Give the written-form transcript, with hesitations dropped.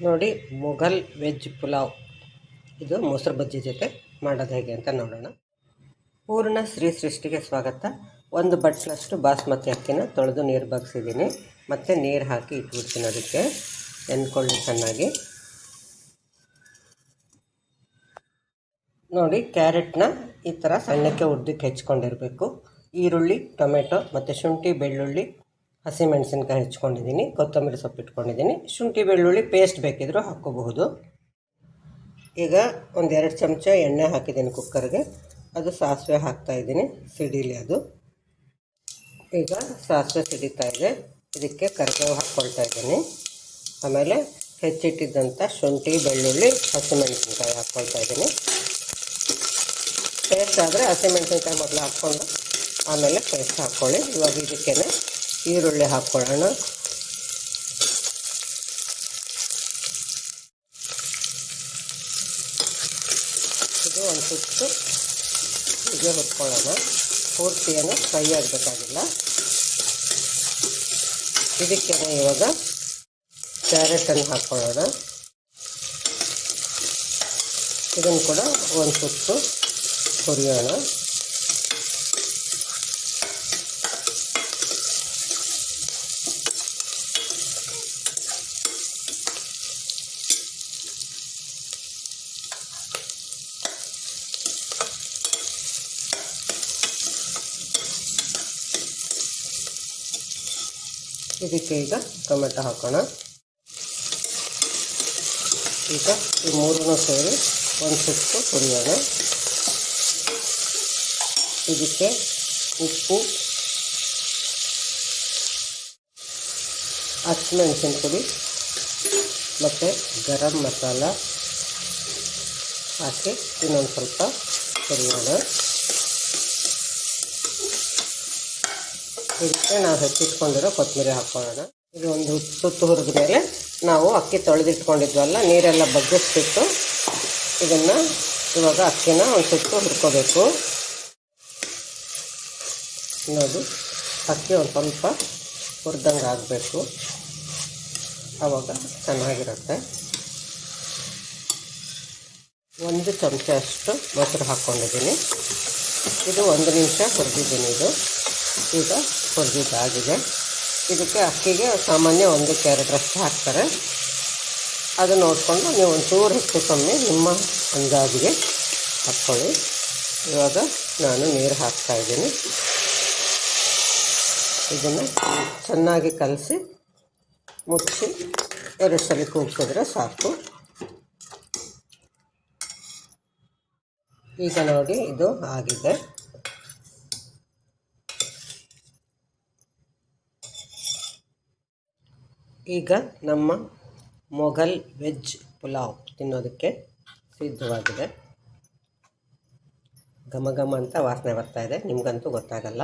ನೋಡಿ, ಮೊಘಲ್ ವೆಜ್ ಪುಲಾವ್. ಇದು ಮೊಸರು ಬಜ್ಜಿ ಜೊತೆ ಮಾಡೋದು ಹೇಗೆ ಅಂತ ನೋಡೋಣ. ಪೂರ್ಣ ಶ್ರೀ ಸೃಷ್ಟಿಗೆ ಸ್ವಾಗತ. ಒಂದು ಬಟ್ಲಷ್ಟು ಬಾಸ್ಮತಿ ಅಕ್ಕಿನ ತೊಳೆದು ನೀರು ಬಗ್ಸಿದ್ದೀನಿ. ಮತ್ತು ನೀರು ಹಾಕಿ ಇಟ್ಬಿಡ್ತೀನಿ. ಅದಕ್ಕೆ ನೆನ್ಕೊಳ್ಳಿ ಚೆನ್ನಾಗಿ. ನೋಡಿ, ಕ್ಯಾರೆಟ್ನ ಈ ಥರ ಸಣ್ಣಕ್ಕೆ ಉದ್ದಕ್ಕೆ ಹೆಚ್ಕೊಂಡಿರಬೇಕು. ಈರುಳ್ಳಿ, ಟೊಮೆಟೊ ಮತ್ತು ಶುಂಠಿ, ಬೆಳ್ಳುಳ್ಳಿ, ಹಸಿಮೆಣಸಿನ್ಕಾಯಿ ಹೆಚ್ಕೊಂಡಿದ್ದೀನಿ. ಕೊತ್ತಂಬರಿ ಸೊಪ್ಪು ಇಟ್ಕೊಂಡಿದ್ದೀನಿ. ಶುಂಠಿ ಬೆಳ್ಳುಳ್ಳಿ ಪೇಸ್ಟ್ ಬೇಕಿದ್ರೂ ಹಾಕ್ಕೋಬಹುದು. ಈಗ 1-2 ಚಮಚ ಎಣ್ಣೆ ಹಾಕಿದ್ದೀನಿ ಕುಕ್ಕರ್ಗೆ. ಅದು ಸಾಸಿವೆ ಹಾಕ್ತಾಯಿದ್ದೀನಿ, ಸಿಡಿಲಿ ಅದು. ಈಗ ಸಾಸಿವೆ ಸಿಡಿತಾ ಇದೆ. ಇದಕ್ಕೆ ಕರಿಬೇವು ಹಾಕ್ಕೊಳ್ತಾ ಇದ್ದೀನಿ. ಆಮೇಲೆ ಹೆಚ್ಚಿಟ್ಟಿದ್ದಂಥ ಶುಂಠಿ, ಬೆಳ್ಳುಳ್ಳಿ, ಹಸಿಮೆಣಸಿನ್ಕಾಯಿ ಹಾಕ್ಕೊಳ್ತಾ ಇದ್ದೀನಿ. ಪೇಸ್ಟ್ ಆದರೆ ಹಸಿಮೆಣಸಿನ್ಕಾಯಿ ಮೊದಲು ಹಾಕ್ಕೊಂಡು ಆಮೇಲೆ ಪೇಸ್ಟ್ ಹಾಕ್ಕೊಳ್ಳಿ. ಇವಾಗ ಇದಕ್ಕೇ ಈರುಳ್ಳಿ ಹಾಕ್ಕೊಳ್ಳೋಣ. ಇದು ಒಂದು ಸುತ್ತು ಹೀಗೆ ಹುರ್ಕೊಳ್ಳೋಣ. ಪೂರ್ತಿ ಏನು ಫ್ರೈ ಆಗಬೇಕಾಗಿಲ್ಲ. ಇದಕ್ಕೆ ಇವಾಗ ಕ್ಯಾರೆಟನ್ನು ಹಾಕ್ಕೊಳ್ಳೋಣ. ಇದನ್ನು ಕೂಡ ಒಂದು ಸುತ್ತು ಹುರಿಯೋಣ. ಇದಕ್ಕೆ ಈಗ ಟೊಮೆಟೊ ಹಾಕೋಣ. ಈಗ ಈ ಮೂರನ್ನು ಸೇರಿ ಒಂದು ಸುತ್ತು ಹುರಿಯೋಣ. ಇದಕ್ಕೆ ಉಪ್ಪು, ಹಸಿಮೆಣಸಿನ ಪುಡಿ ಮತ್ತು ಗರಂ ಮಸಾಲ ಹಾಕಿ ಇನ್ನೊಂದು ಸ್ವಲ್ಪ ಹುರಿಯೋಣ. ಇದಕ್ಕೆ ನಾವು ಹೆಚ್ಚಿಟ್ಕೊಂಡಿರೋ ಕೊತ್ತಂಬರಿ ಹಾಕ್ಕೊಳ್ಳೋಣ. ಇದು ಒಂದು ಸುತ್ತು ಹುರಿದ ಮೇಲೆ ನಾವು ಅಕ್ಕಿ ತೊಳೆದಿಟ್ಕೊಂಡಿದ್ವಲ್ಲ, ನೀರೆಲ್ಲ ಬಗ್ಗಿಸ್ಬಿಟ್ಟು ಇದನ್ನು ಇವಾಗ ಅಕ್ಕಿನ ಒಂದು ಸುತ್ತು ಹುರ್ಕೋಬೇಕು. ನೋಡಿ, ಅಕ್ಕಿ ಒಂದು ಸ್ವಲ್ಪ ಹುರಿದಂಗೆ ಆಗಬೇಕು. ಆವಾಗ ಚೆನ್ನಾಗಿರುತ್ತೆ. 1 ಚಮಚ ಅಷ್ಟು ಮೊಸರು ಹಾಕ್ಕೊಂಡಿದ್ದೀನಿ. ಇದು 1 ನಿಮಿಷ ಹುರಿದಿದ್ದೀನಿ. ಇದು ಈಗ ಹುರಿದಿದ್ದಾಗಿದೆ. ಇದಕ್ಕೆ ಅಕ್ಕಿಗೆ ಸಾಮಾನ್ಯ 1-2 ರಷ್ಟು ಹಾಕ್ತಾರೆ. ಅದು ನೋಡಿಕೊಂಡು ನೀವು ಒಂಚೂರು ಹೆಚ್ಚು ಕಮ್ಮಿ ನಿಮ್ಮ ಅಂದಾಜಿಗೆ ಹಾಕ್ಕೊಳ್ಳಿ. ಇವಾಗ ನಾನು ನೀರು ಹಾಕ್ತಾಯಿದ್ದೀನಿ. ಇದನ್ನು ಚೆನ್ನಾಗಿ ಕಲಸಿ ಮುಚ್ಚಿ 2 ಸಲ ಕೂಗಿಸಿದ್ರೆ ಸಾಕು. ಈಗ ನೋಡಿ, ಇದು ಆಗಿದೆ. ಈಗ ನಮ್ಮ ಮೊಘಲ್ ವೆಜ್ ಪುಲಾವ್ ತಿನ್ನೋದಕ್ಕೆ ಸಿದ್ಧವಾಗಿದೆ. ಘಮ ಘಮ ಅಂತ ವಾಸನೆ ಬರ್ತಾಯಿದೆ. ನಿಮಗಂತೂ ಗೊತ್ತಾಗಲ್ಲ.